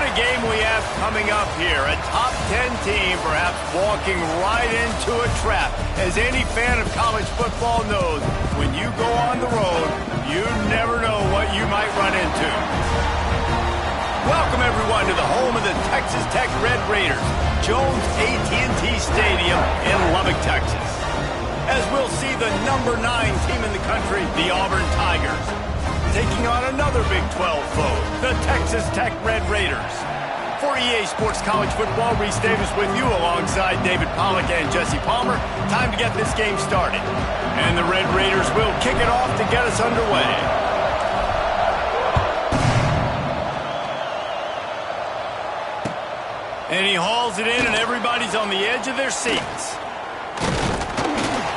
What a game we have coming up here. A top 10 team perhaps walking right into a trap. As any fan of college football knows, when you go on the road, you never know what you might run into. Welcome, everyone, to the home of the Texas Tech Red Raiders, Jones AT&T Stadium in Lubbock, Texas. As we'll see the number 9 team in the country, the Auburn Tigers, taking on another Big 12 foe, the Texas Tech Red Raiders. For EA Sports College Football, Reese Davis with you alongside David Pollack and Jesse Palmer. Time to get this game started. And the Red Raiders will kick it off to get us underway. And he hauls it in, and everybody's on the edge of their seats.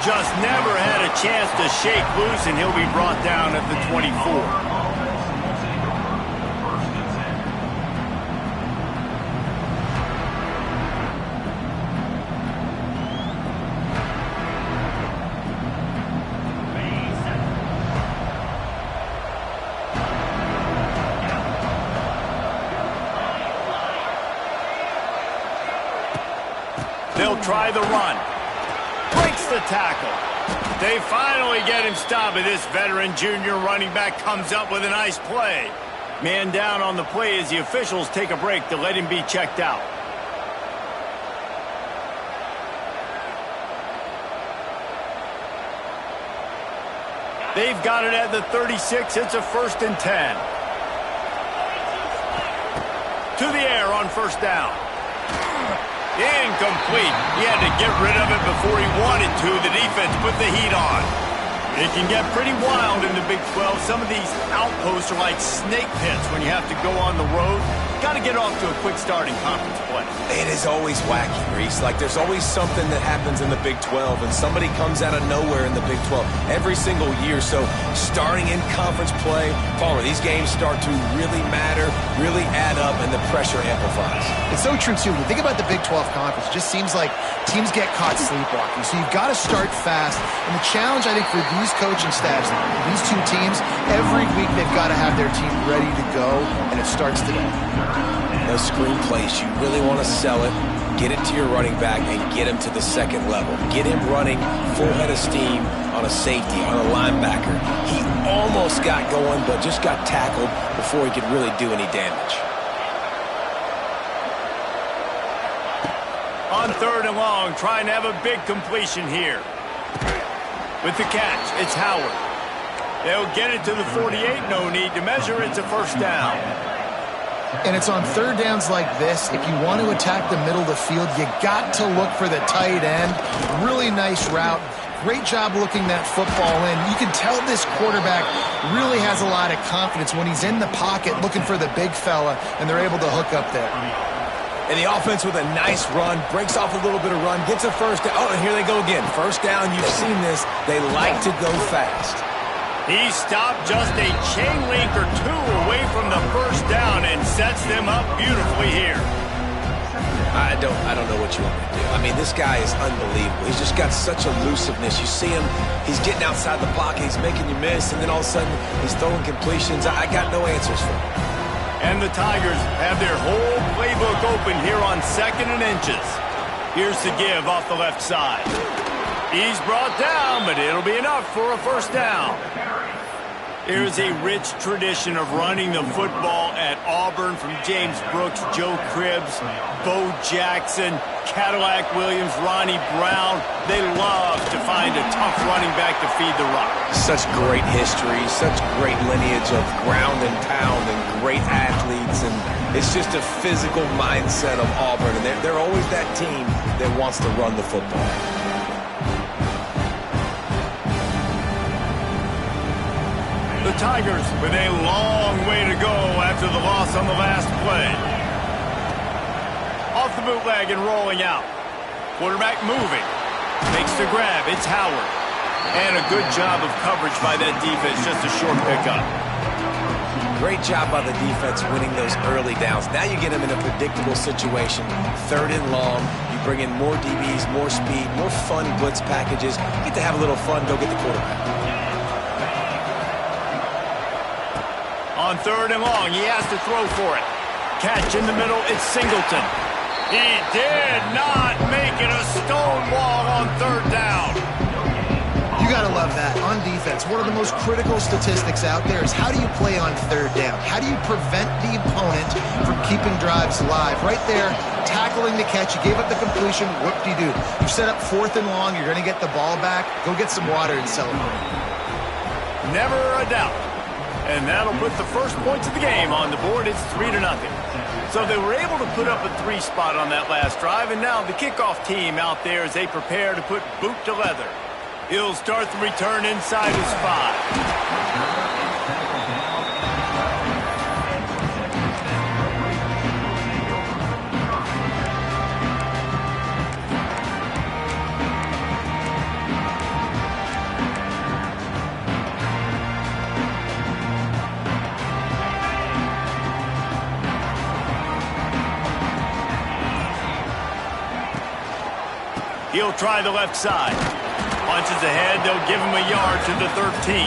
Just never had a chance to shake loose, and he'll be brought down at the 24. They'll try the run. Breaks the tackle. They finally get him stopped, but this veteran junior running back comes up with a nice play. Man down on the play as the officials take a break to let him be checked out. They've got it at the 36. It's a 1st and 10. To the air on 1st down. Incomplete. He had to get rid of it before he wanted to. The defense put the heat on. It can get pretty wild in the Big 12. Some of these outposts are like snake pits when you have to go on the road. Got to get off to a quick start in conference play. It is always wacky, Reese. Like, there's always something that happens in the Big 12, and somebody comes out of nowhere in the Big 12 every single year. So, starting in conference play, Palmer, these games start to really matter, really add up, and the pressure amplifies. It's so true, too. When you think about the Big 12 conference, it just seems like teams get caught sleepwalking. So, you've got to start fast. And the challenge, I think, for these coaching staffs, these two teams, every week they've got to have their team ready to go, and it starts today. Those screen plays, you really want to sell it, get it to your running back, and get him to the second level. Get him running full head of steam on a safety, on a linebacker. He almost got going, but just got tackled before he could really do any damage. On 3rd and long, trying to have a big completion here. With the catch, it's Howard. They'll get it to the 48, no need to measure, it's a 1st down. And it's on 3rd downs like this. If you want to attack the middle of the field, you got to look for the tight end. Really nice route. Great job looking that football in. You can tell this quarterback really has a lot of confidence when he's in the pocket looking for the big fella, and they're able to hook up there. And the offense with a nice run, breaks off a little bit of run, gets a 1st down. Oh, and here they go again. 1st down, you've seen this. They like to go fast. He stopped just a chain link or 2 away from the 1st down and sets them up beautifully here. I don't know what you want me to do. I mean, this guy is unbelievable. He's just got such elusiveness. You see him, he's getting outside the pocket, he's making you miss, and then all of a sudden, he's throwing completions. I got no answers for him. And the Tigers have their whole playbook open here on 2nd and inches. Here's the give off the left side. He's brought down, but it'll be enough for a 1st down. There's a rich tradition of running the football at Auburn from James Brooks, Joe Cribbs, Bo Jackson, Cadillac Williams, Ronnie Brown. They love to find a tough running back to feed the rock. Such great history, such great lineage of ground and pound and great athletes. And it's just a physical mindset of Auburn. And they're always that team that wants to run the football. The Tigers with a long way to go after the loss on the last play. Off the bootleg and rolling out. Quarterback moving. Makes the grab. It's Howard. And a good job of coverage by that defense. Just a short pickup. Great job by the defense winning those early downs. Now you get them in a predictable situation. 3rd and long. You bring in more DBs, more speed, more fun blitz packages. You get to have a little fun. Go get the quarterback. On 3rd and long, he has to throw for it. catch in the middle. It's Singleton. He did not make it a stone wall on third down. You got to love that. On defense, one of the most critical statistics out there is how do you play on third down? How do you prevent the opponent from keeping drives alive? Right there, tackling the catch. You gave up the completion. Whoop-de-doo. You've set up 4th and long. You're going to get the ball back. Go get some water and celebrate. Never a doubt. And that'll put the first points of the game on the board. It's 3-0. So they were able to put up a 3 spot on that last drive, and now the kickoff team out there as they prepare to put boot to leather. He'll start the return inside his 5. He'll try the left side. Punches ahead, they'll give him a yard to the 13.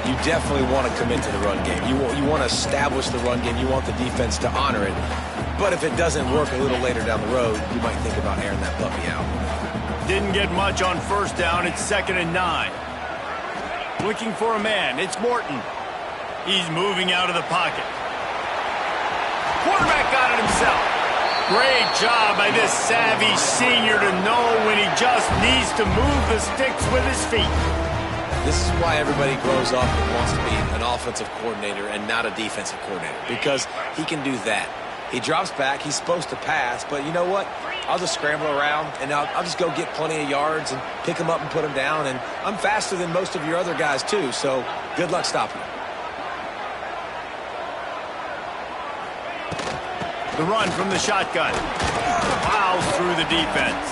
You definitely want to commit to the run game. You want to establish the run game. You want the defense to honor it. But if it doesn't work a little later down the road, you might think about airing that puppy out. Didn't get much on first down. It's 2nd and 9. Looking for a man. It's Morton. He's moving out of the pocket. Quarterback got it himself. Great job by this savvy senior to know when he just needs to move the sticks with his feet. This is why everybody grows up and wants to be an offensive coordinator and not a defensive coordinator, because he can do that. He drops back. He's supposed to pass, but you know what? I'll just scramble around, and I'll just go get plenty of yards and pick them up and put them down, and I'm faster than most of your other guys, too, so good luck stopping him. The run from the shotgun. Plows through the defense.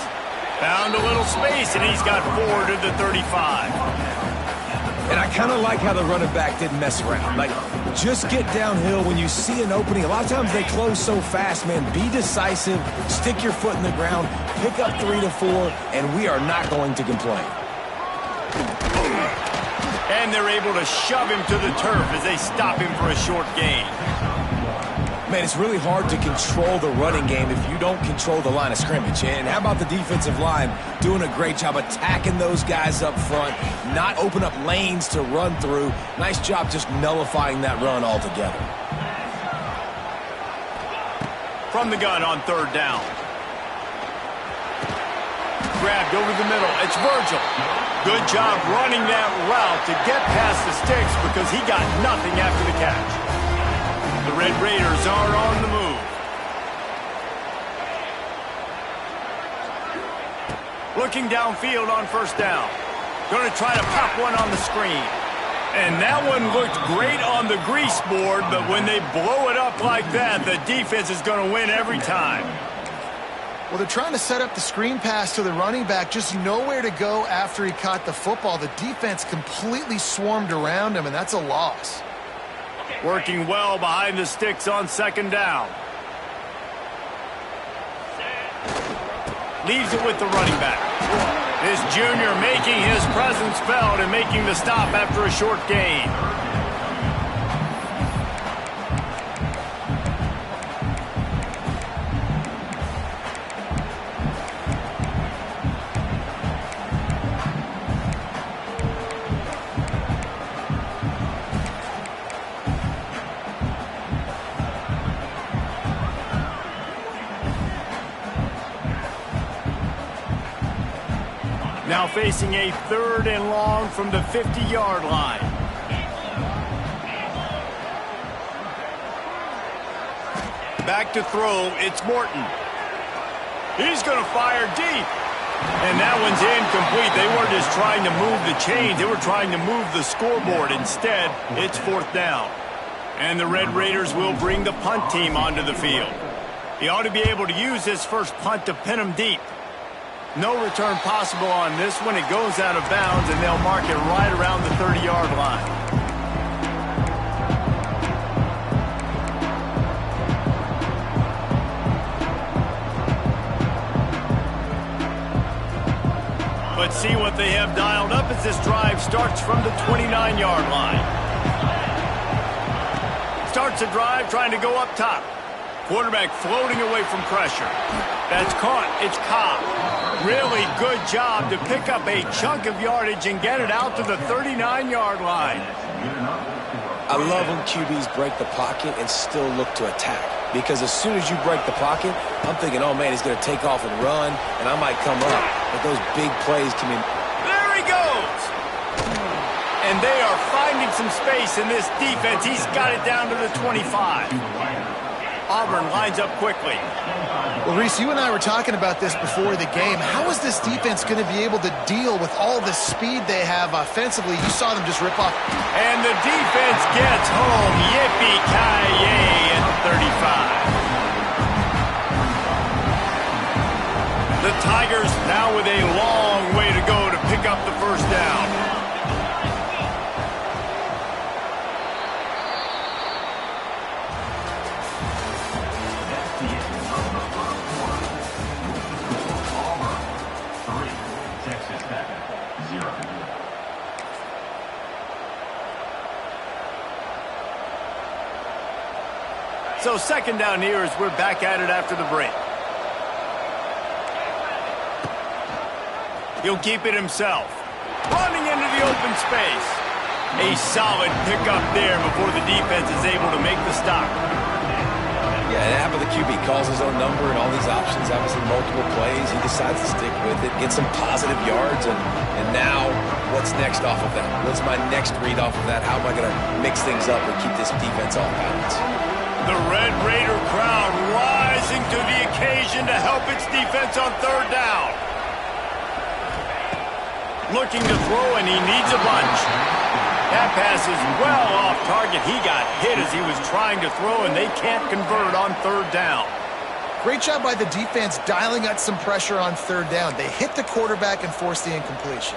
Found a little space, and he's got 4 to the 35. And I kind of like how the running back didn't mess around. Like, just get downhill when you see an opening. A lot of times they close so fast, man. Be decisive, stick your foot in the ground, pick up 3 to 4, and we are not going to complain. And they're able to shove him to the turf as they stop him for a short gain. Man, it's really hard to control the running game if you don't control the line of scrimmage. And how about the defensive line doing a great job attacking those guys up front, not open up lanes to run through. Nice job just nullifying that run altogether. From the gun on third down. Grabbed over the middle. It's Virgil. Good job running that route to get past the sticks because he got nothing after the catch. The Red Raiders are on the move. Looking downfield on first down. Going to try to pop one on the screen. And that one looked great on the grease board, but when they blow it up like that, the defense is going to win every time. Well, they're trying to set up the screen pass to the running back, just nowhere to go after he caught the football. The defense completely swarmed around him, and that's a loss. Working well behind the sticks on second down. Leaves it with the running back. This junior making his presence felt and making the stop after a short gain. Now facing a 3rd and long from the 50-yard line. Back to throw, it's Morton. He's going to fire deep. And that one's incomplete. They weren't just trying to move the chains. They were trying to move the scoreboard. Instead, it's 4th down. And the Red Raiders will bring the punt team onto the field. He ought to be able to use his first punt to pin him deep. No return possible on this one. It goes out of bounds, and they'll mark it right around the 30-yard line. But see what they have dialed up as this drive starts from the 29-yard line. starts a drive trying to go up top. Quarterback floating away from pressure. That's caught. It's Cobb. Really good job to pick up a chunk of yardage and get it out to the 39-yard line. I love when QBs break the pocket and still look to attack. Because as soon as you break the pocket, I'm thinking, oh, man, he's going to take off and run, and I might come up. But those big plays can be... There he goes! And they are finding some space in this defense. He's got it down to the 25. Auburn lines up quickly. Well, Reese, you and I were talking about this before the game. How is this defense going to be able to deal with all the speed they have offensively? You saw them just rip off. And the defense gets home. Yippee-ki-yay at 35. The Tigers now with a long way to go to pick up the first down. So second down here as we're back at it after the break. He'll keep it himself. Running into the open space. A solid pickup there before the defense is able to make the stop. Yeah, and half of the QB calls his own number and all these options, obviously multiple plays. He decides to stick with it, get some positive yards, and now what's next off of that? What's my next read off of that? How am I going to mix things up and keep this defense off balance? The Red Raider crowd rising to the occasion to help its defense on third down. Looking to throw, and he needs a bunch. That pass is well off target. He got hit as he was trying to throw, and they can't convert on third down. Great job by the defense dialing out some pressure on third down. They hit the quarterback and forced the incompletion.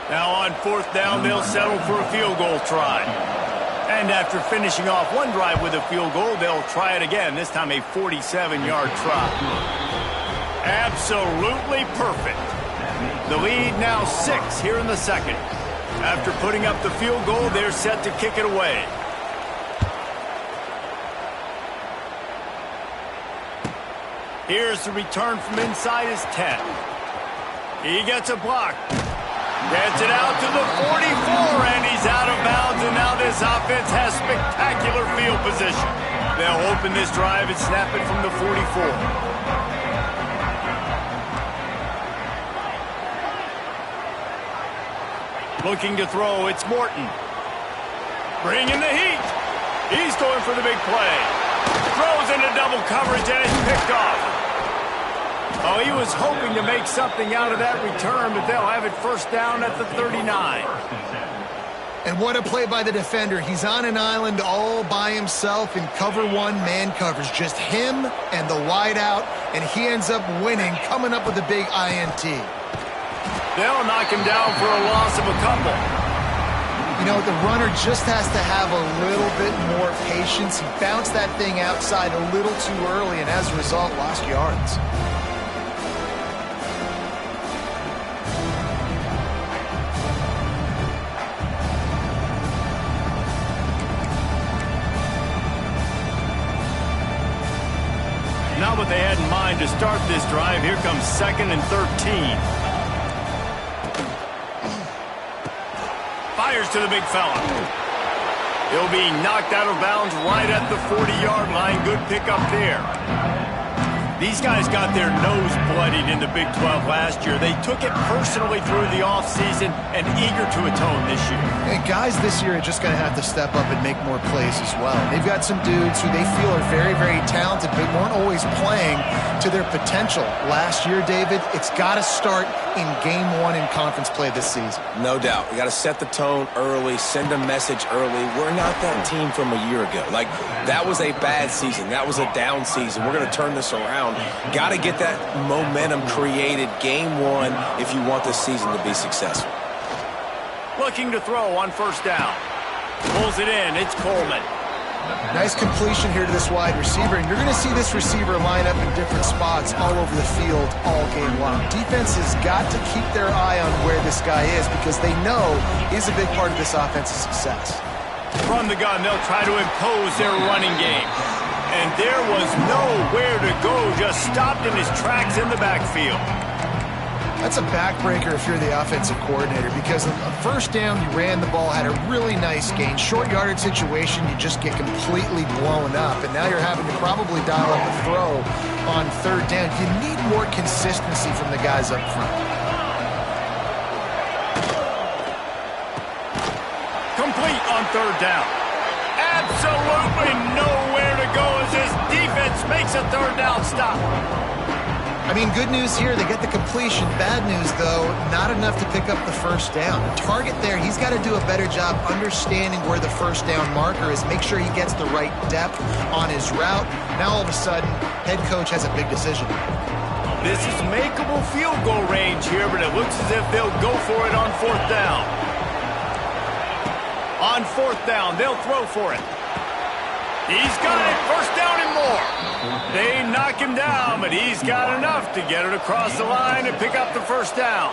Now on fourth down, they'll settle for a field goal try. And after finishing off one drive with a field goal, they'll try it again, this time a 47-yard try. Absolutely perfect. The lead now 6 here in the second. After putting up the field goal, they're set to kick it away. Here's the return from inside his 10. He gets a block. Gets it out to the 44, and he's out of bounds, and now this offense has spectacular field position. They'll open this drive and snap it from the 44. Looking to throw, it's Morton. Bringing the heat. He's going for the big play. Throws into double coverage, and it's picked off. Oh, he was hoping to make something out of that return, but they'll have it first down at the 39. And what a play by the defender. He's on an island all by himself in cover one man coverage. Just him and the wide out, and he ends up winning, coming up with a big INT. They'll knock him down for a loss of a couple. You know, the runner just has to have a little bit more patience. He bounced that thing outside a little too early, and as a result, lost yards. Not what they had in mind to start this drive. Here comes 2nd and 13. Fires to the big fella. He'll be knocked out of bounds right at the 40-yard line. Good pickup there. These guys got their nose bloodied in the Big 12 last year. They took it personally through the offseason and eager to atone this year. And guys this year are just going to have to step up and make more plays as well. They've got some dudes who they feel are very, very talented but weren't always playing to their potential. Last year, David, it's got to start in game 1 in conference play this season. No doubt. We got to set the tone early, send a message early. We're not that team from a year ago. Like, that was a bad season. That was a down season. We're going to turn this around. Got to get that momentum created game 1 if you want this season to be successful. Looking to throw on first down. Pulls it in. It's Coleman. Nice completion here to this wide receiver, and you're going to see this receiver line up in different spots all over the field all game long. Defense has got to keep their eye on where this guy is because they know he's a big part of this offense's success. From the gun, they'll try to impose their running game. And there was nowhere to go, just stopped in his tracks in the backfield. That's a backbreaker if you're the offensive coordinator, because on first down, you ran the ball, had a really nice gain. Short yardage situation, you just get completely blown up, and now you're having to probably dial up a throw on third down. You need more consistency from the guys up front. Complete on third down. Absolutely nowhere to go as this defense makes a third down stop. I mean, good news here, they get the completion. Bad news, though, not enough to pick up the first down. The target there, he's got to do a better job understanding where the first down marker is, make sure he gets the right depth on his route. Now, all of a sudden, head coach has a big decision. This is makeable field goal range here, but it looks as if they'll go for it on fourth down. On fourth down, they'll throw for it. He's got it, first down and more. They knock him down, but he's got enough to get it across the line and pick up the first down.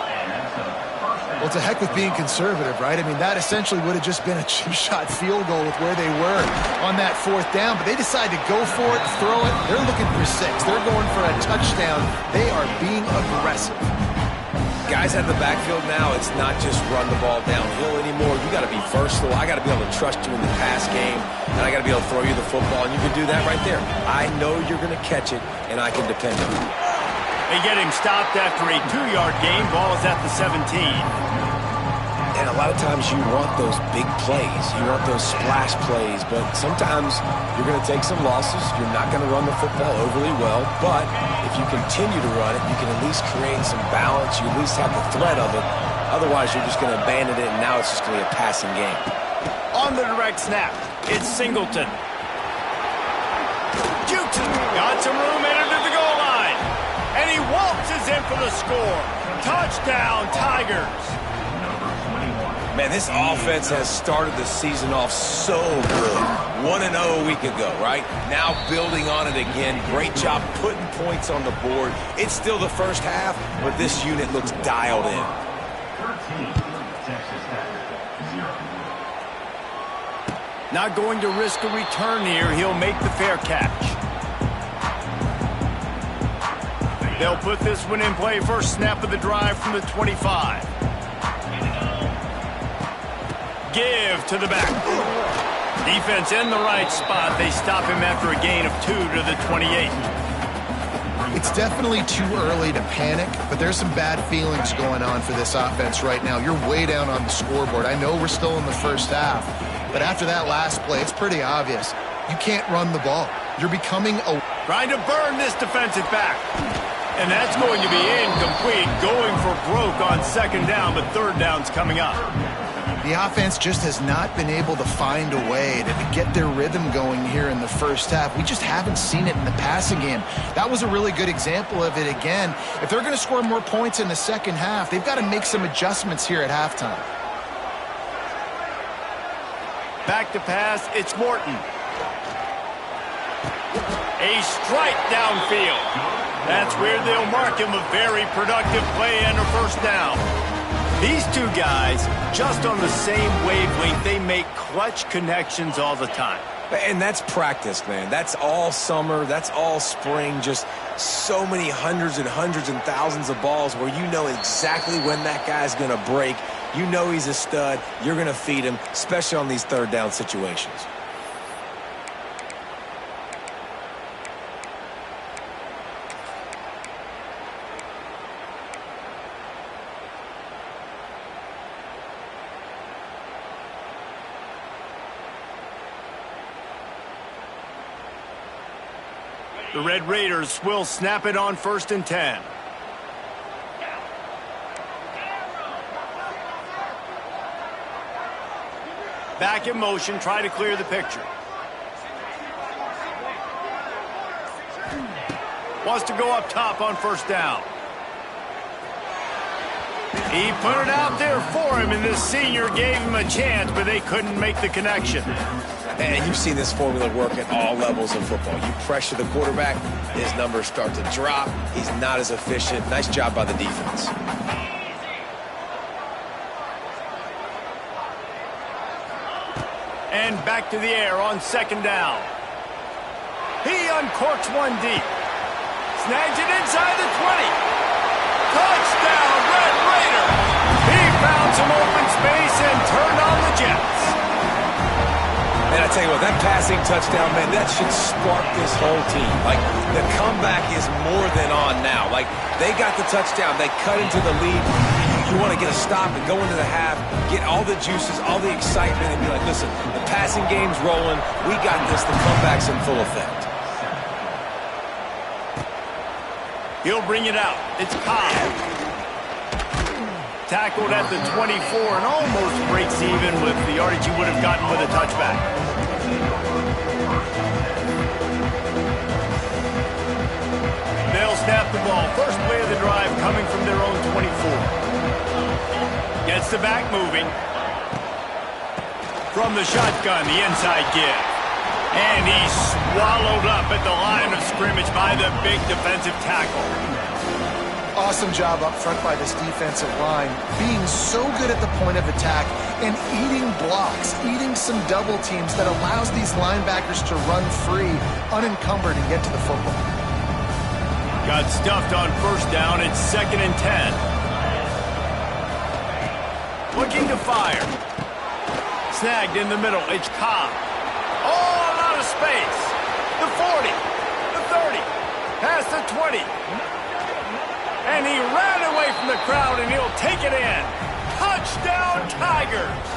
Well, it's a heck with being conservative, right? I mean, that essentially would have just been a cheap shot field goal with where they were on that fourth down, but they decide to go for it, throw it. They're looking for 6. They're going for a touchdown. They are being aggressive. Guys out of the backfield now, it's not just run the ball downhill anymore. You got to be versatile. I got to be able to trust you in the pass game, and I got to be able to throw you the football, and you can do that right there. I know you're going to catch it, and I can depend on you. They get him stopped after a 2-yard gain. Ball is at the 17. And a lot of times you want those big plays. You want those splash plays, but sometimes you're going to take some losses. You're not going to run the football overly well, but if you continue to run it, you can at least create some balance. You at least have the threat of it. Otherwise, you're just going to abandon it, and now it's just going to be a passing game. On the direct snap, it's Singleton. Jukes it. Got some room in to the goal line. And he waltzes in for the score. Touchdown, Tigers. Man, this offense has started the season off so good. 1-0 a week ago, right? Now building on it again. Great job putting points on the board. It's still the first half, but this unit looks dialed in. Not going to risk a return here. He'll make the fair catch. They'll put this one in play. First snap of the drive from the 25. Give to the back. Defense in the right spot. They stop him after a gain of 2 to the 28. It's definitely too early to panic, but there's some bad feelings going on for this offense right now. You're way down on the scoreboard. I know we're still in the first half, but after that last play, it's pretty obvious. You can't run the ball. You're becoming a... Trying to burn this defensive back. And that's going to be incomplete. Going for broke on second down, but third down's coming up. The offense just has not been able to find a way to get their rhythm going here in the first half. We just haven't seen it in the passing game. That was a really good example of it again. If they're going to score more points in the second half, they've got to make some adjustments here at halftime. Back to pass, it's Morton. A strike downfield. That's where they'll mark him a very productive play and a first down. These two guys, just on the same wavelength, they make clutch connections all the time. And that's practice, man. That's all summer. That's all spring. Just so many hundreds and thousands of balls where you know exactly when that guy's going to break. You know he's a stud. You're going to feed him, especially on these third down situations. The Red Raiders will snap it on 1st and 10. Back in motion, try to clear the picture. Wants to go up top on first down. He put it out there for him, and this senior gave him a chance, but they couldn't make the connection. And you've seen this formula work at all levels of football. You pressure the quarterback, his numbers start to drop. He's not as efficient. Nice job by the defense. And back to the air on second down. He uncorks one deep. Snags it inside the 20. Touchdown, Red Raiders! He found some open space and turned on the Jets. And I tell you what, that passing touchdown, man, that should spark this whole team. Like, the comeback is more than on now. Like, they got the touchdown. They cut into the lead. You want to get a stop and go into the half, get all the juices, all the excitement, and be like, listen, the passing game's rolling. We got this. The comeback's in full effect. He'll bring it out. It's Cobb. Tackled at the 24 and almost breaks even with the yardage he would have gotten with a touchback. They'll snap the ball. First play of the drive coming from their own 24. Gets the back moving. From the shotgun, the inside give. And he's swallowed up at the line of scrimmage by the big defensive tackle. Awesome job up front by this defensive line, being so good at the point of attack and eating blocks, eating some double teams that allows these linebackers to run free, unencumbered, and get to the football. Got stuffed on first down. It's 2nd and 10. Looking to fire. Snagged in the middle. It's Cobb. All out of space. The 40. The 30. Past the 20. And he ran away from the crowd, and he'll take it in. Touchdown, Tigers!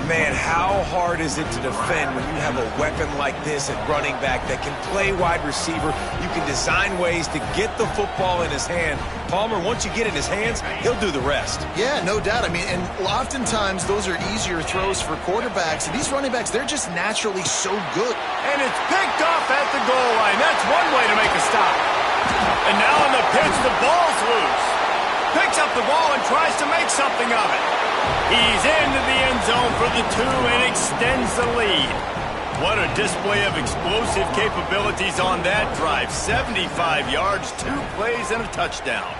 Man, how hard is it to defend when you have a weapon like this at running back that can play wide receiver? You can design ways to get the football in his hand. Palmer, once you get it in his hands, he'll do the rest. Yeah, no doubt. I mean, and oftentimes those are easier throws for quarterbacks. These running backs, they're just naturally so good. And it's picked off at the goal line. That's one way to make a stop. And now in the pitch, the ball's loose. Picks up the ball and tries to make something of it. He's into the end zone for the 2 and extends the lead. What a display of explosive capabilities on that drive. 75 yards, 2 plays, and a touchdown.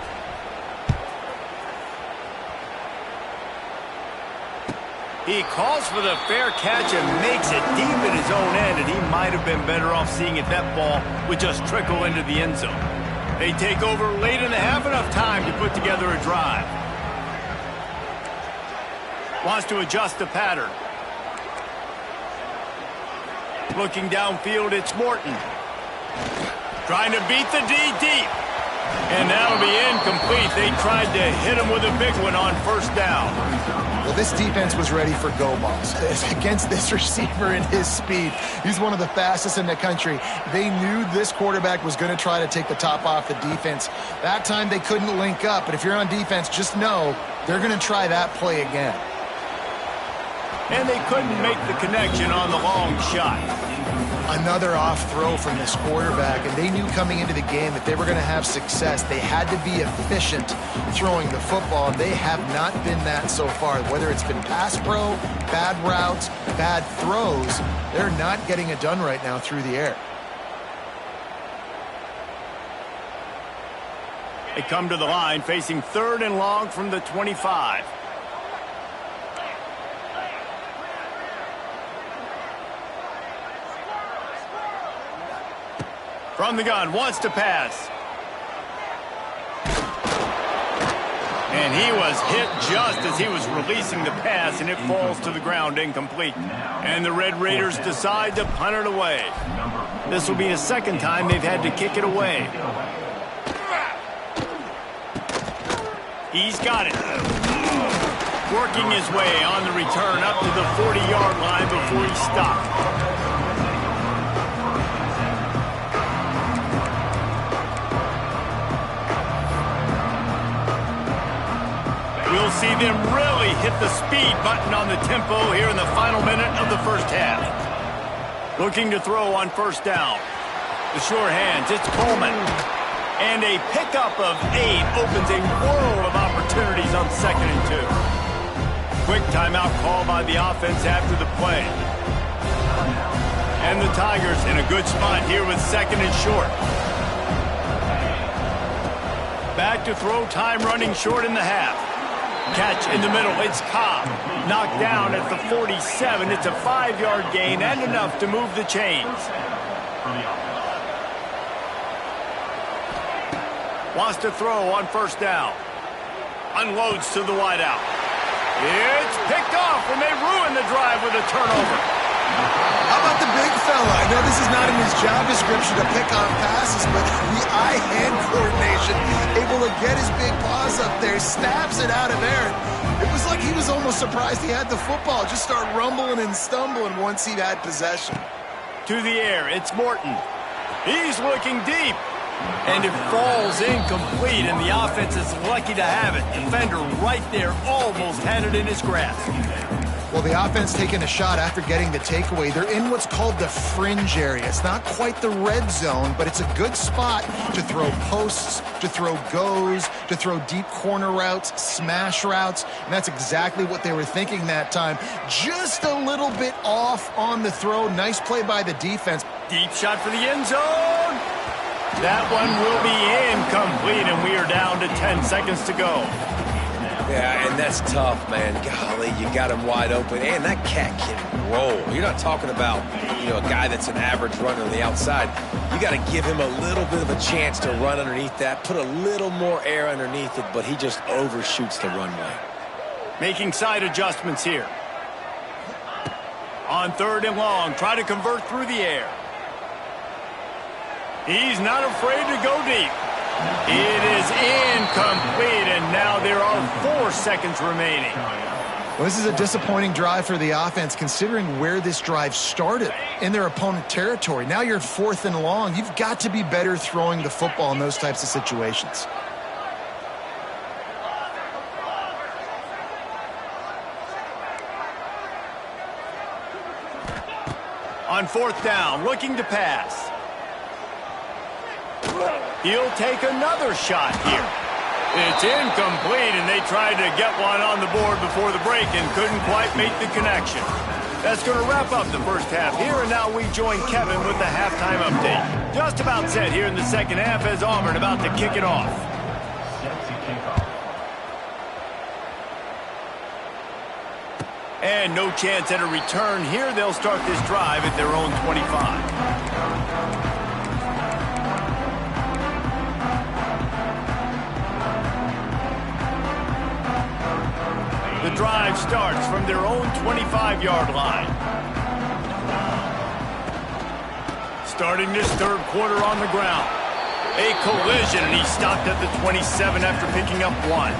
He calls for the fair catch and makes it deep in his own end, and he might have been better off seeing if that ball would just trickle into the end zone. They take over late in the half, enough time to put together a drive. Wants to adjust the pattern. Looking downfield, it's Morton. Trying to beat the D deep. And that'll be incomplete. They tried to hit him with a big one on first down. Well, this defense was ready for go balls against this receiver and his speed. He's one of the fastest in the country. They knew this quarterback was going to try to take the top off the defense. That time they couldn't link up, but if you're on defense, just know they're going to try that play again. And they couldn't make the connection on the long shot. Another off throw from this quarterback, and they knew coming into the game that they were going to have success. They had to be efficient throwing the football, and they have not been that so far. Whether it's been pass pro, bad routes, bad throws, they're not getting it done right now through the air. They come to the line facing 3rd and long from the 25. From the gun, wants to pass. And he was hit just as he was releasing the pass, and it falls to the ground incomplete. And the Red Raiders decide to punt it away. This will be the 2nd time they've had to kick it away. He's got it. Working his way on the return up to the 40-yard line before he stopped. We'll see them really hit the speed button on the tempo here in the final minute of the first half. Looking to throw on first down. The sure hands, it's Coleman. And a pickup of 8 opens a world of opportunities on 2nd and 2. Quick timeout call by the offense after the play. And the Tigers in a good spot here with 2nd and short. Back to throw, time running short in the half. Catch in the middle. It's Cobb. Knocked down at the 47. It's a 5-yard gain and enough to move the chains. Wants to throw on first down. Unloads to the wideout. It's picked off when they ruin the drive with a turnover. How about the big fella? I know this is not in his job description to pick off passes, but the eye-hand coordination, able to get his big paws up there, stabs it out of there. It was like he was almost surprised he had the football. Just start rumbling and stumbling once he had possession. To the air, it's Morton. He's looking deep. And it falls incomplete, and the offense is lucky to have it. Defender right there almost had it in his grasp. Well, the offense taking a shot after getting the takeaway. They're in what's called the fringe area. It's not quite the red zone, but it's a good spot to throw posts, to throw goes, to throw deep corner routes, smash routes, and that's exactly what they were thinking that time. Just a little bit off on the throw. Nice play by the defense. Deep shot for the end zone. That one will be incomplete, and we are down to 10 seconds to go. Yeah, and that's tough, man. Golly, you got him wide open, and that cat can roll. You're not talking about, a guy that's an average runner on the outside. You got to give him a little bit of a chance to run underneath that, put a little more air underneath it, but he just overshoots the runway. Making side adjustments here. On 3rd and long, try to convert through the air. He's not afraid to go deep. It is incomplete, and now there are 4 seconds remaining. Well, this is a disappointing drive for the offense, considering where this drive started, in their opponent territory. Now you're 4th and long. You've got to be better throwing the football in those types of situations. On 4th down, looking to pass. He'll take another shot here. It's incomplete, and they tried to get one on the board before the break and couldn't quite make the connection. That's going to wrap up the first half here, and now we join Kevin with the halftime update. Just about set here in the second half as Auburn about to kick it off. And no chance at a return here. They'll start this drive at their own 25. The drive starts from their own 25-yard line. Starting this 3rd quarter on the ground. A collision, and he stopped at the 27 after picking up 1.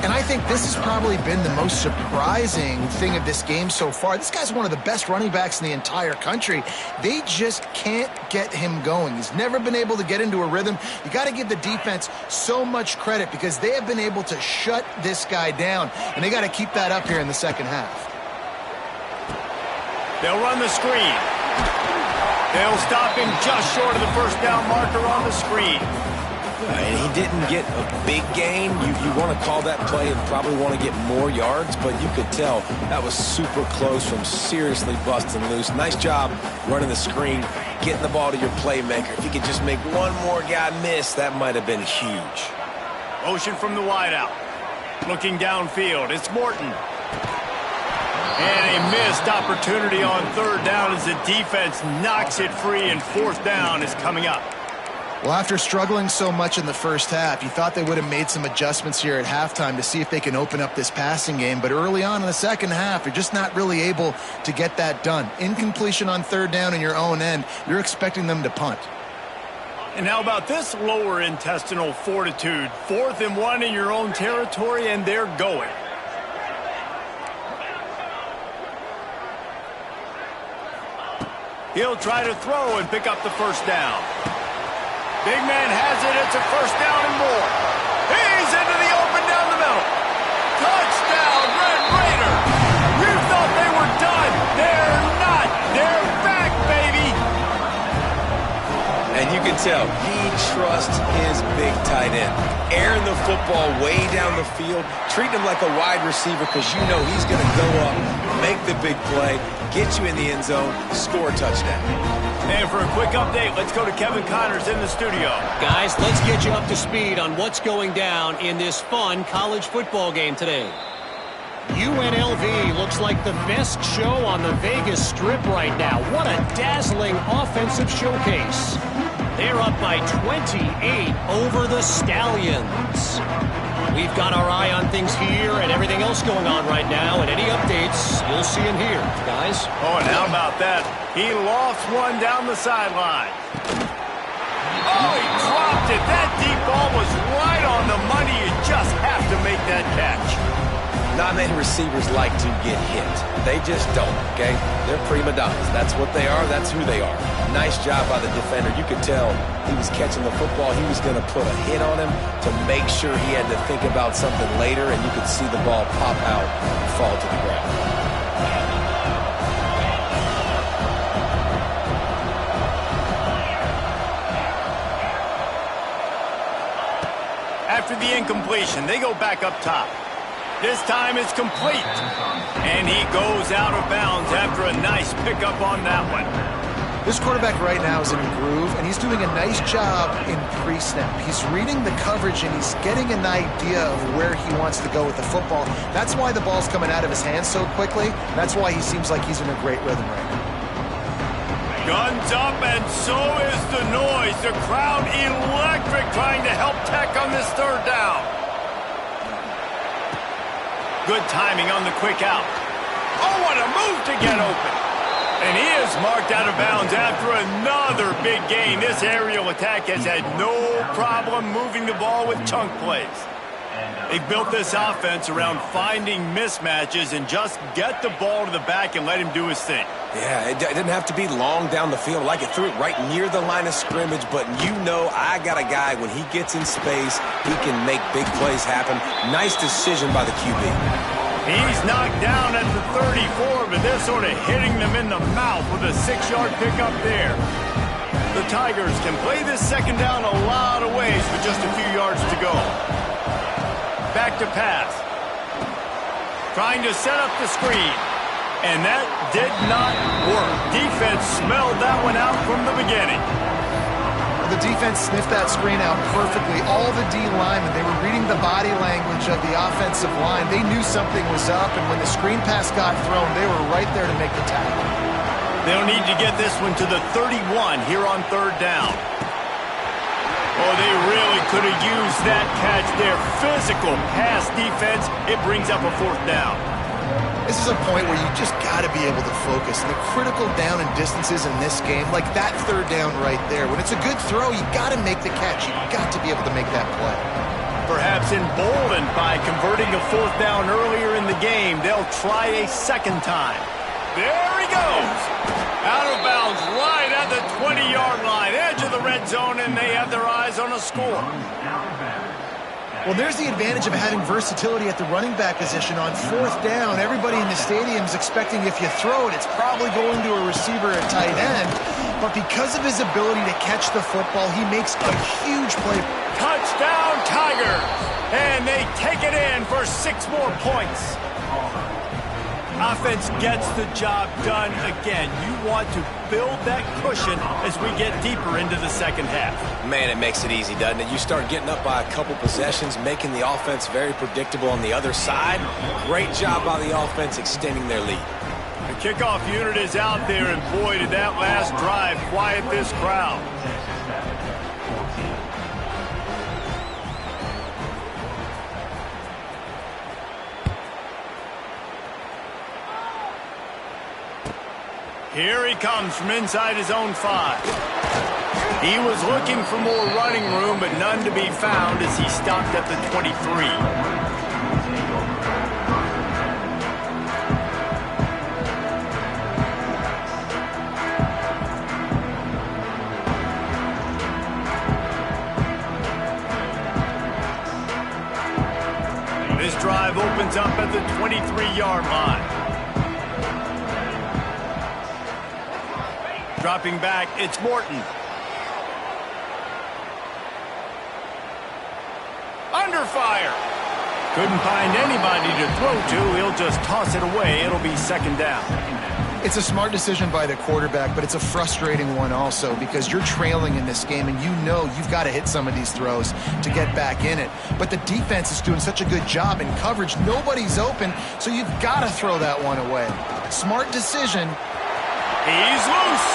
And I think this has probably been the most surprising thing of this game so far. This guy's one of the best running backs in the entire country. They just can't get him going. He's never been able to get into a rhythm. You got to give the defense so much credit because they have been able to shut this guy down, and they got to keep that up here in the second half. They'll run the screen. They'll stop him just short of the first down marker on the screen. And he didn't get a big gain. You want to call that play and probably want to get more yards, but you could tell that was super close from seriously busting loose. Nice job running the screen, getting the ball to your playmaker. If you could just make one more guy miss, that might have been huge. Motion from the wideout. Looking downfield, it's Morton. And a missed opportunity on 3rd down as the defense knocks it free, and 4th down is coming up. Well, after struggling so much in the first half, you thought they would have made some adjustments here at halftime to see if they can open up this passing game. But early on in the second half, you're just not really able to get that done. Incompletion on 3rd down in your own end, you're expecting them to punt. And how about this lower intestinal fortitude? 4th and 1 in your own territory, and they're going. He'll try to throw and pick up the first down. Big man has it. It's a first down and more. He's into the open down the middle. Touchdown, Red Raiders. You thought they were done. They're not. They're back, baby. And you can tell he trusts his big tight end. Airing the football way down the field, treating him like a wide receiver because you know he's going to go up, make the big play, get you in the end zone, score a touchdown. And for a quick update, let's go to Kevin Connors in the studio. Guys, let's get you up to speed on what's going down in this fun college football game today. UNLV looks like the best show on the Vegas Strip right now. What a dazzling offensive showcase. They're up by 28 over the Stallions. We've got our eye on things here and everything else going on right now, and any updates you'll see in here, guys. Oh, and how about that? He lost one down the sideline. Oh, he dropped it. That deep ball was right on the money. You just have to make that catch. Not many receivers like to get hit. They just don't, okay? They're prima donnas. That's what they are. That's who they are. Nice job by the defender. You could tell he was catching the football. He was going to put a hit on him to make sure he had to think about something later, and you could see the ball pop out and fall to the ground. After the incompletion, they go back up top. This time it's complete. And he goes out of bounds after a nice pickup on that one. This quarterback right now is in a groove, and he's doing a nice job in pre-snap. He's reading the coverage, and he's getting an idea of where he wants to go with the football. That's why the ball's coming out of his hands so quickly. That's why he seems like he's in a great rhythm right now. Guns up, and so is the noise. The crowd electric trying to help Tech on this third down. Good timing on the quick out. Oh, what a move to get open. And he is marked out of bounds after another big gain. This aerial attack has had no problem moving the ball with chunk plays. They built this offense around finding mismatches and just get the ball to the back and let him do his thing. Yeah, it didn't have to be long down the field. Like it threw it right near the line of scrimmage, but you know I got a guy, when he gets in space, he can make big plays happen. Nice decision by the QB. He's knocked down at the 34, but they're sort of hitting them in the mouth with a 6-yard pickup there. The Tigers can play this second down a lot of ways with just a few yards to go. Back to pass. Trying to set up the screen. And that did not work. Defense smelled that one out from the beginning. The defense sniffed that screen out perfectly. All the D linemen, they were reading the body language of the offensive line. They knew something was up, and when the screen pass got thrown, they were right there to make the tackle. They'll need to get this one to the 31 here on third down. Oh, they really could have used that catch there. Physical pass defense. It brings up a fourth down. This is a point where you just got to be able to focus. And the critical down and distances in this game, like that third down right there, when it's a good throw, you got to make the catch. You got to be able to make that play. Perhaps emboldened by converting a fourth down earlier in the game, they'll try a second time. There he goes. Out of bounds right at the 20-yard line, edge of the red zone, and they have their eyes on a score. Well, there's the advantage of having versatility at the running back position. On fourth down, everybody in the stadium is expecting if you throw it, it's probably going to a receiver at tight end. But because of his ability to catch the football, he makes a huge play. Touchdown, Tigers! And they take it in for 6 more points. Offense gets the job done again. You want to build that cushion as we get deeper into the second half. Man, it makes it easy, doesn't it? You start getting up by a couple possessions, making the offense very predictable on the other side. Great job by the offense extending their lead. The kickoff unit is out there, and boy, did that last drive quiet this crowd. Here he comes from inside his own 5. He was looking for more running room, but none to be found as he stopped at the 23. This drive opens up at the 23-yard line. Dropping back, it's Morton. Under fire. Couldn't find anybody to throw to. He'll just toss it away. It'll be second down. It's a smart decision by the quarterback, but it's a frustrating one also because you're trailing in this game and you know you've got to hit some of these throws to get back in it. But the defense is doing such a good job in coverage. Nobody's open, so you've got to throw that one away. Smart decision. He's loose.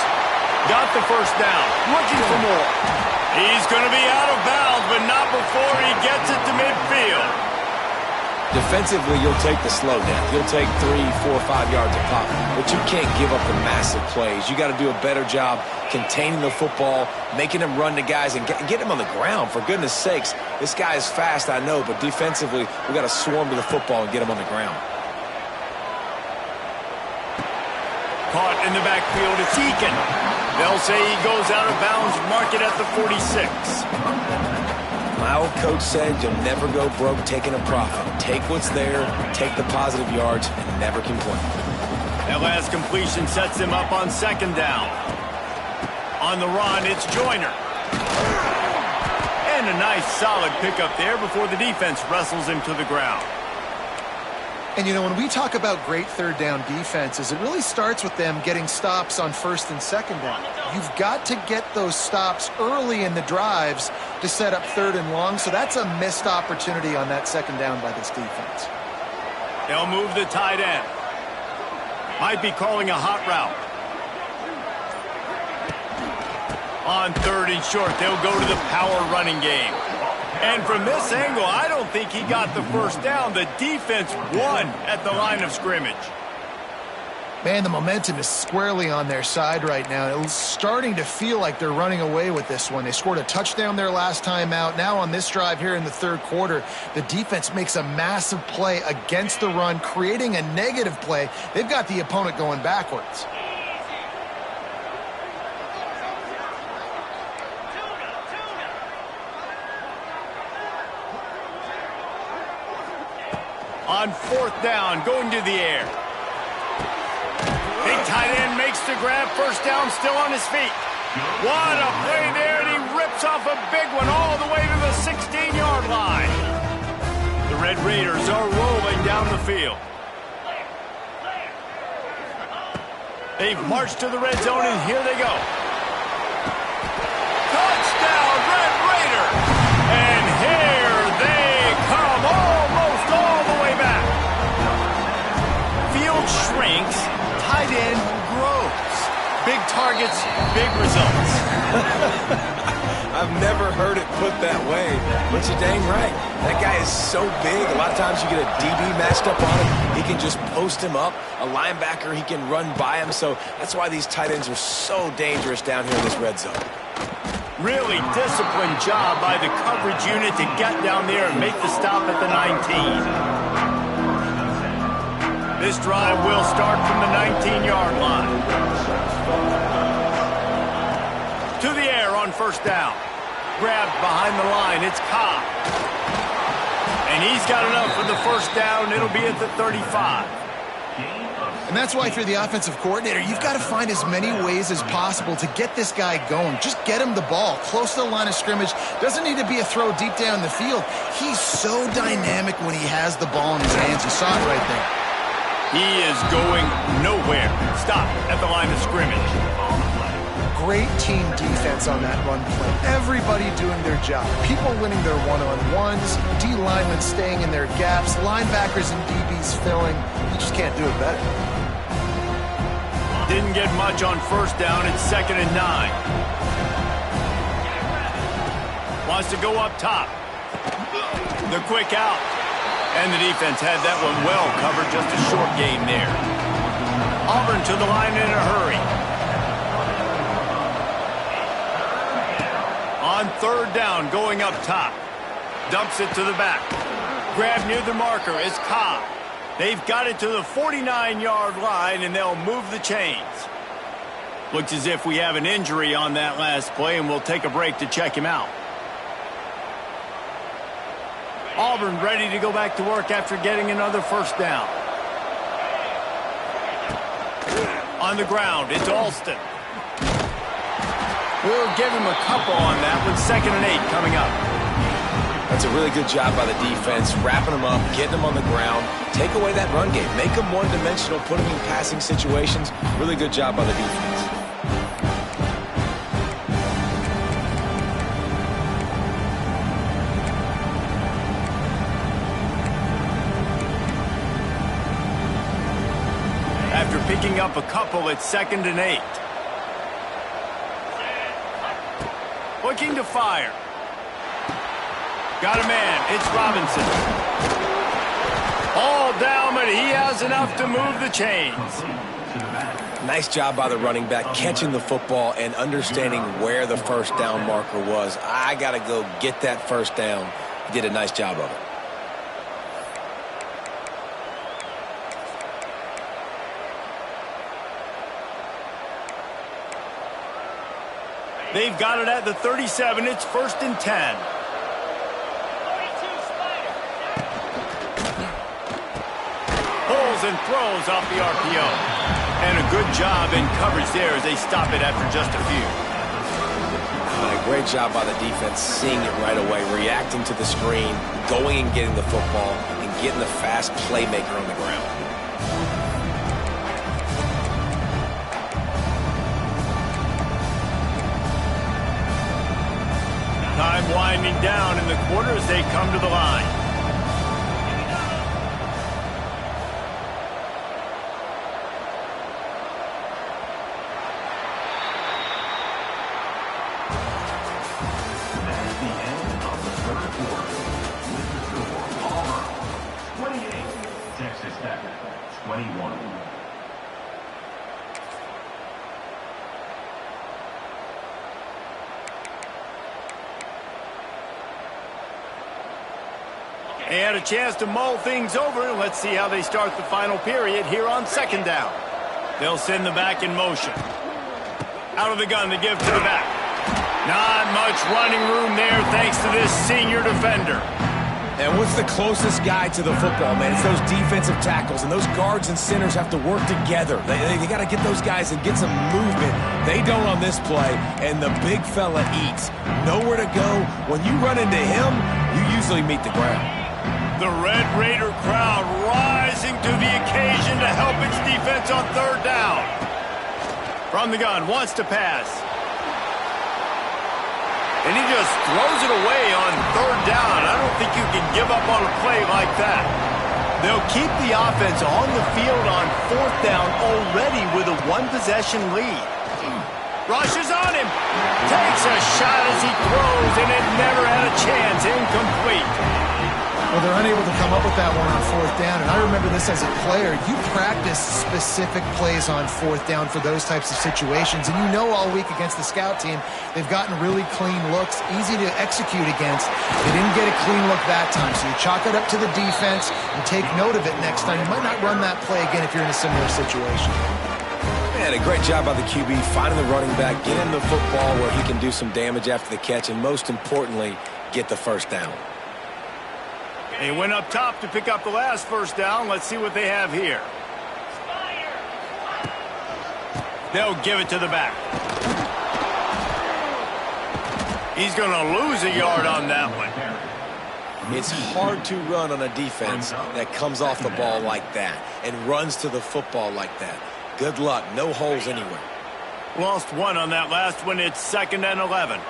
Got the first down. Looking for more. He's going to be out of bounds, but not before he gets it to midfield. Defensively, you'll take the slow down. You'll take 3, 4, 5 yards a pop, but you can't give up the massive plays. You got to do a better job containing the football, making them run to guys, and get him on the ground. For goodness sakes, this guy is fast, I know, but defensively, we got to swarm to the football and get him on the ground. Caught in the backfield, it's Eakin. They'll say he goes out of bounds, mark it at the 46. My old coach said you'll never go broke taking a profit. Take what's there, take the positive yards, and never complain. That last completion sets him up on second down. On the run, it's Joyner. And a nice solid pickup there before the defense wrestles him to the ground. And, you know, when we talk about great third down defenses, it really starts with them getting stops on first and second down. You've got to get those stops early in the drives to set up third and long, so that's a missed opportunity on that second down by this defense. They'll move the tight end. Might be calling a hot route. On third and short, they'll go to the power running game. And from this angle, I don't think he got the first down. The defense won at the line of scrimmage. Man, the momentum is squarely on their side right now. It's starting to feel like they're running away with this one. They scored a touchdown their last time out. Now on this drive here in the third quarter, the defense makes a massive play against the run, creating a negative play. They've got the opponent going backwards. On fourth down, going to the air. Big tight end makes the grab. First down, still on his feet. What a play there, and he rips off a big one all the way to the 16-yard line. The Red Raiders are rolling down the field. They've marched to the red zone, and here they go. Touchdown, Red Raiders! And here they come, almost all the way back. Field shrinks, tight end grows. Big targets, big results. I've never heard it put that way, but you're dang right. That guy is so big. A lot of times you get a DB matched up on him. He can just post him up. A linebacker, he can run by him. So that's why these tight ends are so dangerous down here in this red zone. Really disciplined job by the coverage unit to get down there and make the stop at the 19. This drive will start from the 19-yard line. To the air on first down. Grabbed behind the line. It's Cobb. And he's got enough for the first down. It'll be at the 35. And that's why if you're the offensive coordinator, you've got to find as many ways as possible to get this guy going. Just get him the ball close to the line of scrimmage. Doesn't need to be a throw deep down the field. He's so dynamic when he has the ball in his hands. You saw it right there. He is going nowhere. Stop at the line of scrimmage. Great team defense on that run play. Everybody doing their job. People winning their one-on-ones, D linemen staying in their gaps, linebackers and DBs filling. You just can't do it better. Didn't get much on first down. It's 2nd and 9. Wants to go up top. The quick out. And the defense had that one well covered. Just a short gain there. Auburn to the line in a hurry. On third down, going up top. Dumps it to the back. Grab near the marker is Cobb. They've got it to the 49-yard line, and they'll move the chains. Looks as if we have an injury on that last play, and we'll take a break to check him out. Auburn ready to go back to work after getting another first down. On the ground, it's Alston. We'll give him a couple on that with 2nd and 8 coming up. That's a really good job by the defense, wrapping them up, getting them on the ground, take away that run game, make them one-dimensional, put them in passing situations. Really good job by the defense. After picking up a couple, it's 2nd and 8. Looking to fire. Got a man. It's Robinson. All down, but he has enough to move the chains. Nice job by the running back, catching the football and understanding where the first down marker was. I got to go get that first down. He did a nice job of it. They've got it at the 37. It's 1st and 10. Pulls and throws off the RPO. And a good job in coverage there as they stop it after just a few. Great job by the defense, seeing it right away, reacting to the screen, going and getting the football, and getting the fast playmaker on the ground. Time winding down in the quarter as they come to the line. At the end of the third quarter, with the score, Auburn 28, Texas Tech 21. They had a chance to mull things over. Let's see how they start the final period here on 2nd down. They'll send the back in motion. Out of the gun to give to the back. Not much running room there thanks to this senior defender. And what's the closest guy to the football, man? It's those defensive tackles, and those guards and centers have to work together. They got to get those guys and get some movement. They don't on this play, and the big fella eats. Nowhere to go. When you run into him, you usually meet the ground. The Red Raider crowd rising to the occasion to help its defense on 3rd down. From the gun, wants to pass. And he just throws it away on 3rd down. I don't think you can give up on a play like that. They'll keep the offense on the field on 4th down already with a 1-possession lead. Rushes on him. Takes a shot as he throws, and it never had a chance. Incomplete. Well, they're unable to come up with that one on 4th down, and I remember this as a player. You practice specific plays on 4th down for those types of situations, and you know all week against the scout team, they've gotten really clean looks, easy to execute against. They didn't get a clean look that time, so you chalk it up to the defense and take note of it next time. You might not run that play again if you're in a similar situation. Man, a great job by the QB, finding the running back, getting him the football where he can do some damage after the catch, and most importantly, get the first down. They went up top to pick up the last first down. Let's see what they have here. They'll give it to the back. He's going to lose a yard on that one. It's hard to run on a defense that comes off the ball like that and runs to the football like that. Good luck. No holes anywhere. Lost one on that last one. It's 2nd and 11.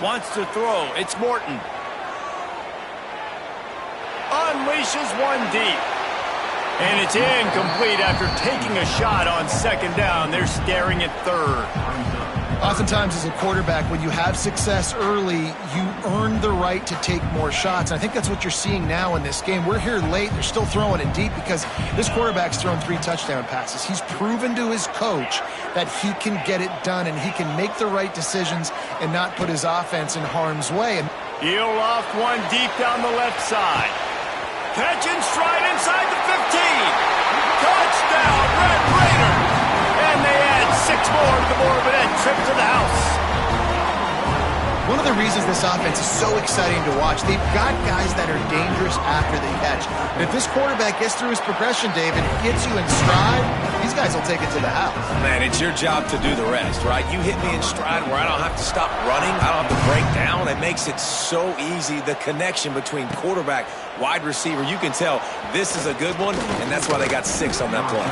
Wants to throw. It's Morton. Unleashes one deep. And it's incomplete after taking a shot on 2nd down. They're staring at 3rd. Oftentimes as a quarterback, when you have success early, you earn the right to take more shots. And I think that's what you're seeing now in this game. We're here late. They're still throwing it deep because this quarterback's thrown 3 touchdown passes. He's proven to his coach that he can get it done and he can make the right decisions and not put his offense in harm's way. He'll loft one deep down the left side. Catch and stride inside the 15. Touchdown, Red Raiders. And they add 6 more to the Morbidette trip to the house. One of the reasons this offense is so exciting to watch, they've got guys that are dangerous after the catch. And if this quarterback gets through his progression, David, gets you in stride, these guys will take it to the house. Man, it's your job to do the rest, right? You hit me in stride where I don't have to stop running. I don't have to break down. It makes it so easy. The connection between quarterback, wide receiver, you can tell this is a good one, and that's why they got 6 on that play.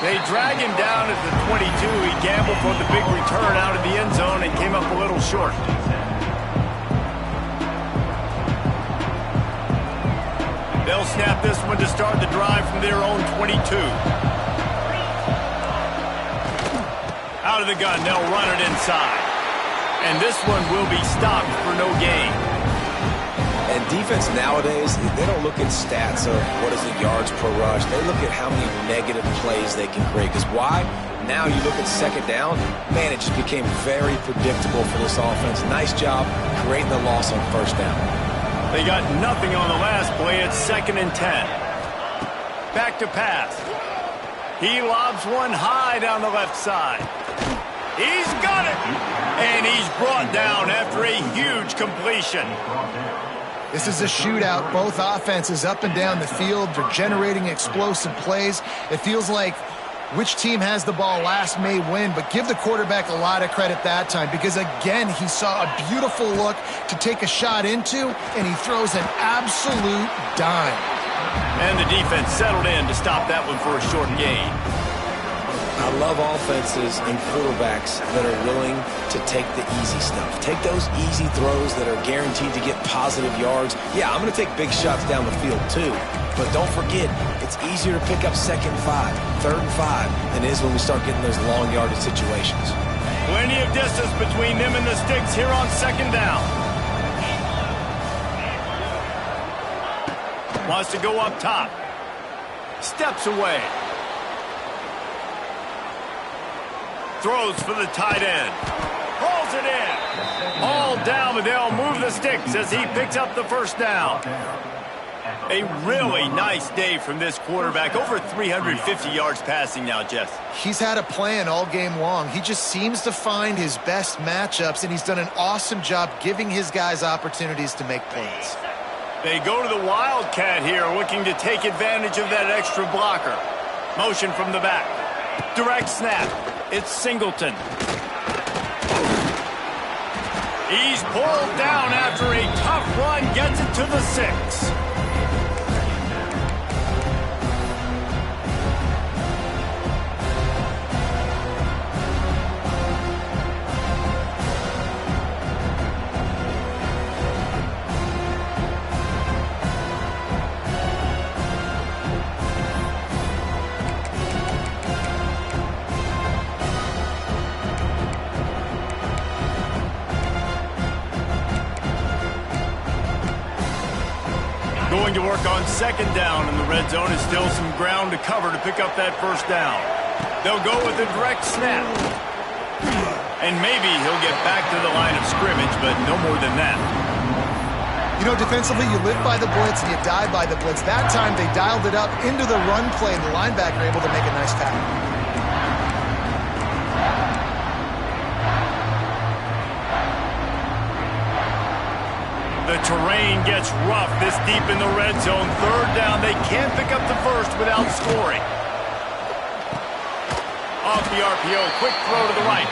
They drag him down at the 22. He gambled for the big return out of the end zone and came up a little short. They'll snap this one to start the drive from their own 22. Out of the gun, they'll run it inside. And this one will be stopped for no gain. And defense nowadays, they don't look at stats of what is the yards per rush. They look at how many negative plays they can create. Because why? Now you look at second down, man, it just became very predictable for this offense. Nice job creating the loss on first down. They got nothing on the last play. It's 2nd and 10. Back to pass. He lobs one high down the left side. He's got it. And he's brought down after a huge completion. This is a shootout. Both offenses up and down the field. They're generating explosive plays. It feels like which team has the ball last may win, but give the quarterback a lot of credit that time because, again, he saw a beautiful look to take a shot into, and he throws an absolute dime. And the defense settled in to stop that one for a short gain. I love offenses and quarterbacks that are willing to take the easy stuff. Take those easy throws that are guaranteed to get positive yards. Yeah, I'm going to take big shots down the field too. But don't forget, it's easier to pick up 2nd and 5, 3rd and 5 than it is when we start getting those long yardage situations. Plenty of distance between them and the sticks here on 2nd down. Wants to go up top. Steps away. Throws for the tight end. Pulls it in. All down, but they'll move the sticks as he picks up the first down. A really nice day from this quarterback. Over 350 yards passing now, Jess. He's had a plan all game long. He just seems to find his best matchups, and he's done an awesome job giving his guys opportunities to make plays. They go to the Wildcat here, looking to take advantage of that extra blocker. Motion from the back. Direct snap. It's Singleton. He's pulled down after a tough run, gets it to the 6. Going to work on 2nd down in the red zone. Is still some ground to cover to pick up that first down. They'll go with a direct snap. And maybe he'll get back to the line of scrimmage, but no more than that. You know, defensively, you live by the blitz and you die by the blitz. That time, they dialed it up into the run play, and the linebacker able to make a nice tackle. The terrain gets rough this deep in the red zone. 3rd down. They can't pick up the first without scoring. Off the RPO. Quick throw to the right.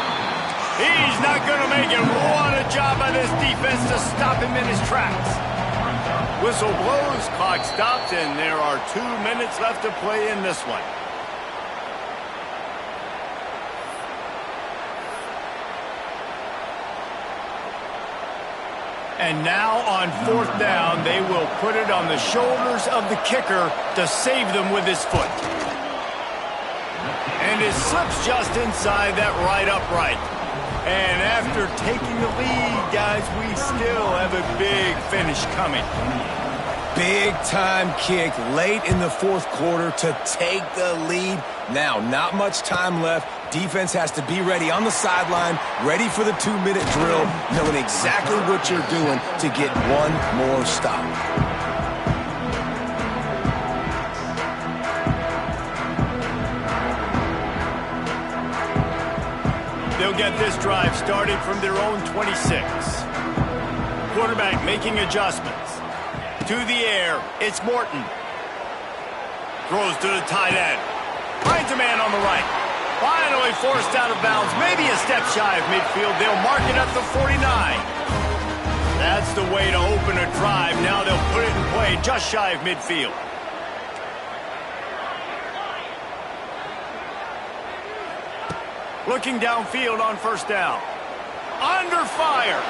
He's not going to make it. What a job by this defense to stop him in his tracks. Whistle blows. Clock stops, and there are 2 minutes left to play in this one. And now on 4th down, they will put it on the shoulders of the kicker to save them with his foot. And it slips just inside that right upright. And after taking the lead, guys, we still have a big finish coming. Big time kick late in the 4th quarter to take the lead. Now, not much time left. Defense has to be ready on the sideline, ready for the 2-minute drill, knowing exactly what you're doing to get one more stop. They'll get this drive started from their own 26. Quarterback making adjustments. To the air, it's Morton. Throws to the tight end. Finds a man on the right. Finally forced out of bounds. Maybe a step shy of midfield. They'll mark it up to 49. That's the way to open a drive. Now they'll put it in play just shy of midfield. Looking downfield on first down. Under fire.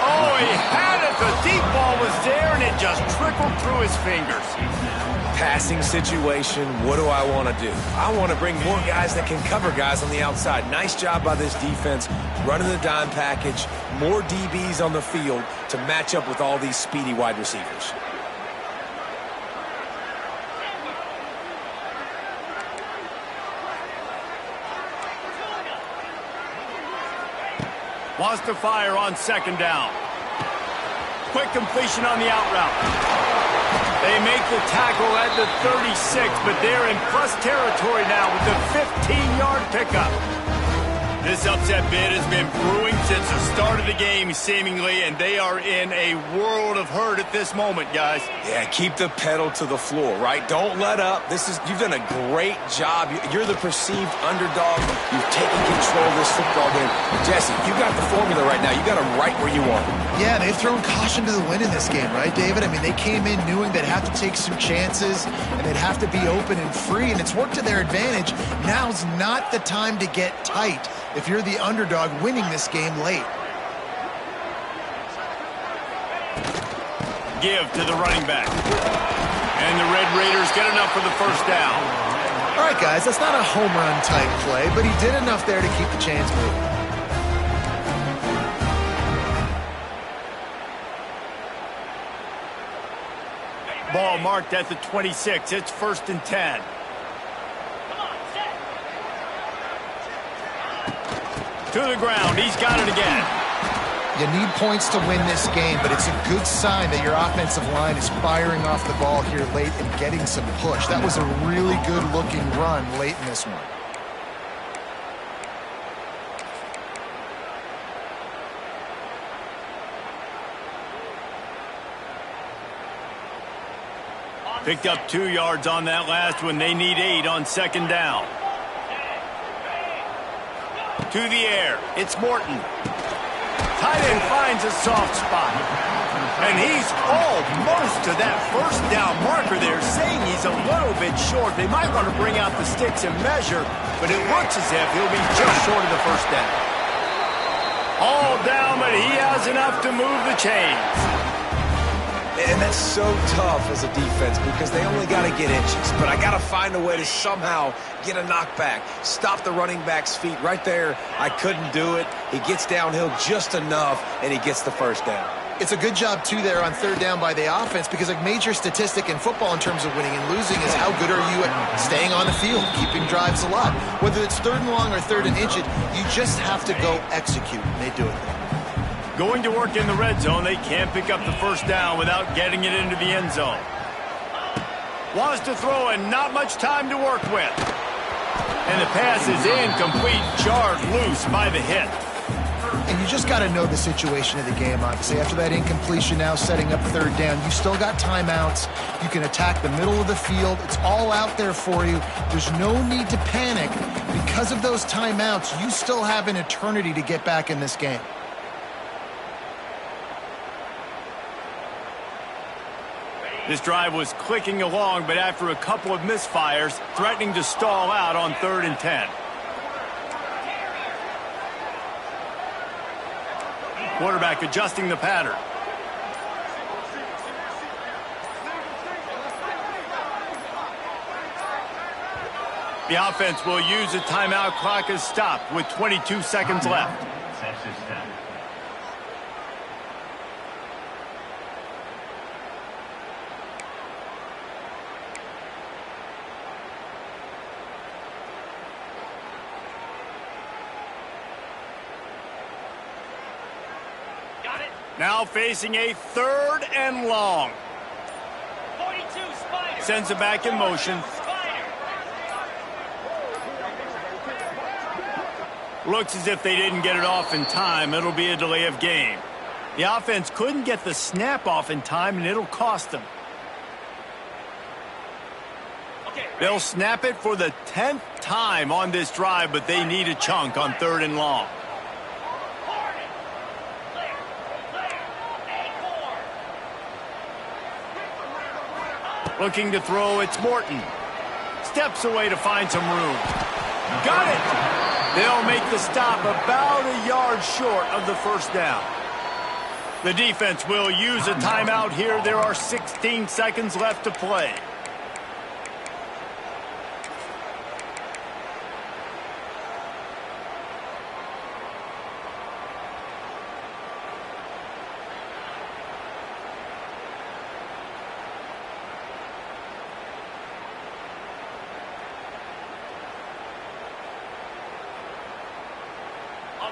Oh, he had it. The deep ball was there, and it just trickled through his fingers. Passing situation, what do I want to do? I want to bring more guys that can cover guys on the outside. Nice job by this defense, running the dime package, more DBs on the field to match up with all these speedy wide receivers. Wants to fire on second down. Quick completion on the out route. They make the tackle at the 36, but they're in plus territory now with the 15-yard pickup. This upset bid has been brewing since the start of the game, seemingly, and they are in a world of hurt at this moment, guys. Yeah, keep the pedal to the floor, right? Don't let up. You've done a great job. You're the perceived underdog. You've taken control of this football game. Jesse, you got the formula right now. You got them right where you want them. Yeah, they've thrown caution to the wind in this game, right, David? I mean, they came in knowing they'd have to take some chances, and they'd have to be open and free, and it's worked to their advantage. Now's not the time to get tight if you're the underdog winning this game late. Give to the running back. And the Red Raiders get enough for the first down. All right, guys, that's not a home run type play, but he did enough there to keep the chains moving. Ball marked at the 26. It's 1st and 10. To the ground. He's got it again. You need points to win this game, but it's a good sign that your offensive line is firing off the ball here late and getting some push. That was a really good-looking run late in this one. Picked up 2 yards on that last one. They need 8 on second down. To the air. It's Morton. Tight end finds a soft spot. And he's almost to that first down marker there, saying he's a little bit short. They might want to bring out the sticks and measure, but it looks as if he'll be just short of the first down. All down, but he has enough to move the chains. And that's so tough as a defense because they only got to get inches. But I got to find a way to somehow get a knockback, stop the running back's feet right there. I couldn't do it. He gets downhill just enough, and he gets the first down. It's a good job, too, there on third down by the offense because a major statistic in football in terms of winning and losing is how good are you at staying on the field, keeping drives alive. Whether it's third and long or third and inches, you just have to go execute, and they do it there. Going to work in the red zone. They can't pick up the first down without getting it into the end zone. Wants to throw and not much time to work with. And the pass is incomplete, jarred loose by the hit. And you just got to know the situation of the game, obviously. After that incompletion, now setting up third down, you still got timeouts. You can attack the middle of the field. It's all out there for you. There's no need to panic. Because of those timeouts, you still have an eternity to get back in this game. This drive was clicking along, but after a couple of misfires, threatening to stall out on 3rd and 10. Quarterback adjusting the pattern. The offense will use a timeout. Clock is stopped with 22 seconds left. Texas Tech. Now facing a 3rd and long. 42, Spider. Sends it back in motion. Spider. Looks as if they didn't get it off in time. It'll be a delay of game. The offense couldn't get the snap off in time, and it'll cost them. They'll snap it for the 10th time on this drive, but they need a chunk on 3rd and long. Looking to throw, it's Morton. Steps away to find some room. Got it! They'll make the stop about a yard short of the first down. The defense will use a timeout here. There are 16 seconds left to play.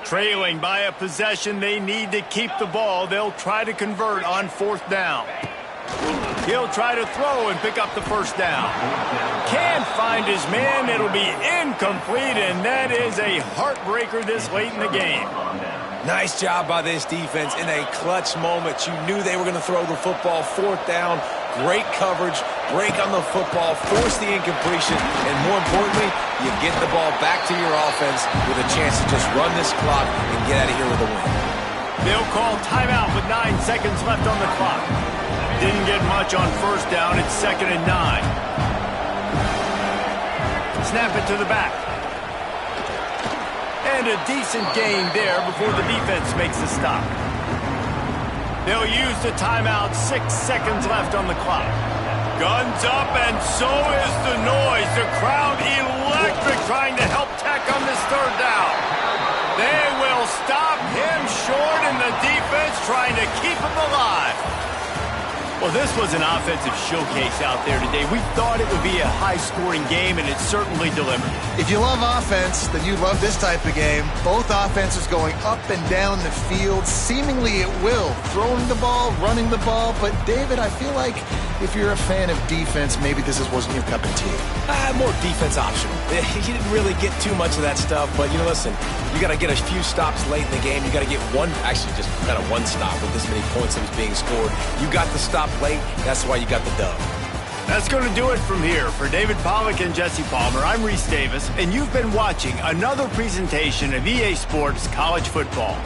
Trailing by a possession, they need to keep the ball. They'll try to convert on 4th down. He'll try to throw and pick up the first down. Can't find his man. It'll be incomplete, and that is a heartbreaker this late in the game. Nice job by this defense in a clutch moment. You knew they were going to throw the football. 4th down, great coverage, break on the football, force the incompletion, and more importantly, you get the ball back to your offense with a chance to just run this clock and get out of here with a win. They'll call timeout with 9 seconds left on the clock. Didn't get much on 1st down. It's 2nd and 9. Snap it to the back. And a decent gain there before the defense makes the stop. They'll use the timeout. 6 seconds left on the clock. Guns up, and so is the noise. The crowd electric, trying to help Tech on this 3rd down. They will stop him short, and the defense trying to keep him alive. Well, this was an offensive showcase out there today. We thought it would be a high-scoring game, and it certainly delivered. If you love offense, then you love this type of game. Both offenses going up and down the field, seemingly at will. Throwing the ball, running the ball. But, David, I feel like if you're a fan of defense, maybe this wasn't your cup of tea. More defense optional. He didn't really get too much of that stuff, but, listen, you got to get a few stops late in the game. You got to get just kind of one stop with this many points that was being scored. You got the stop late. That's why you got the dub. That's going to do it from here. For David Pollack and Jesse Palmer, I'm Reese Davis, and you've been watching another presentation of EA Sports College Football.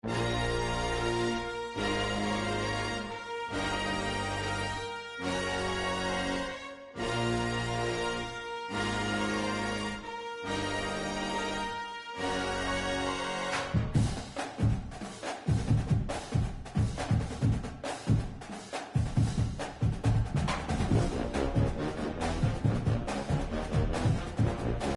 it.